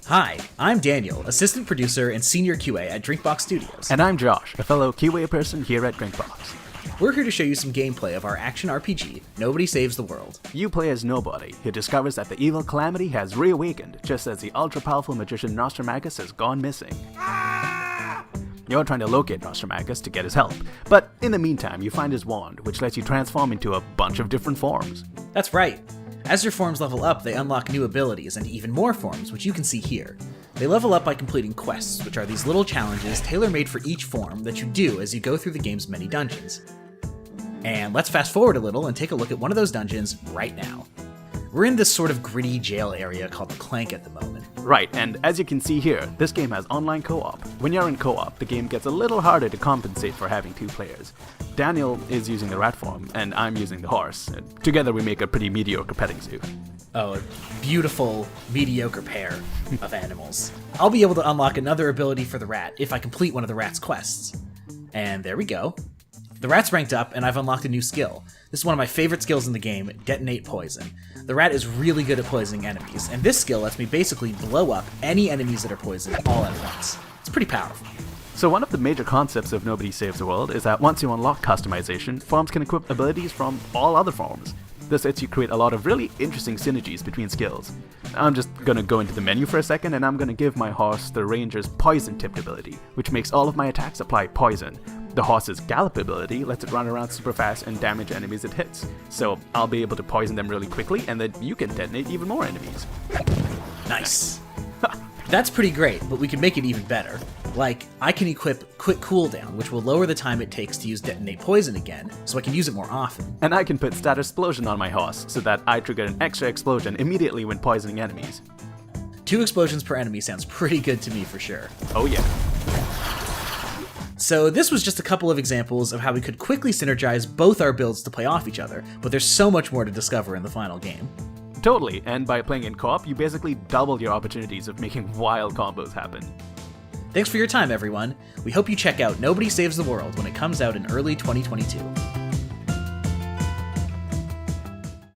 Hi, I'm Daniel, assistant producer and senior QA at Drinkbox Studios. And I'm Josh, a fellow QA person here at Drinkbox. We're here to show you some gameplay of our action RPG, Nobody Saves the World. You play as Nobody, who discovers that the evil Calamity has reawakened just as the ultra-powerful magician Nostramagus has gone missing. You're trying to locate Nostramagus to get his help, but in the meantime you find his wand, which lets you transform into a bunch of different forms. That's right. As your forms level up, they unlock new abilities and even more forms, which you can see here. They level up by completing quests, which are these little challenges tailor-made for each form that you do as you go through the game's many dungeons. And let's fast forward a little and take a look at one of those dungeons right now. We're in this sort of gritty jail area called the Clank at the moment. Right, and as you can see here, this game has online co-op. When you're in co-op, the game gets a little harder to compensate for having two players. Daniel is using the rat form, and I'm using the horse. Together we make a pretty mediocre petting zoo. Oh, a beautiful, mediocre pair of animals. I'll be able to unlock another ability for the rat if I complete one of the rat's quests. And there we go. The rat's ranked up, and I've unlocked a new skill. This is one of my favorite skills in the game, Detonate Poison. The rat is really good at poisoning enemies, and this skill lets me basically blow up any enemies that are poisoned all at once. It's pretty powerful. So one of the major concepts of Nobody Saves the World is that once you unlock customization, forms can equip abilities from all other forms. This lets you create a lot of really interesting synergies between skills. I'm just gonna go into the menu for a second, and I'm gonna give my horse the ranger's poison tipped ability, which makes all of my attacks apply poison. The horse's gallop ability lets it run around super fast and damage enemies it hits. So I'll be able to poison them really quickly, and then you can detonate even more enemies. Nice. That's pretty great, but we can make it even better. Like, I can equip Quick Cooldown, which will lower the time it takes to use Detonate Poison again, so I can use it more often. And I can put Stat Explosion on my horse, so that I trigger an extra explosion immediately when poisoning enemies. 2 explosions per enemy sounds pretty good to me for sure. Oh yeah. So this was just a couple of examples of how we could quickly synergize both our builds to play off each other, but there's so much more to discover in the final game. Totally, and by playing in co-op, you basically double your opportunities of making wild combos happen. Thanks for your time, everyone. We hope you check out Nobody Saves the World when it comes out in early 2022.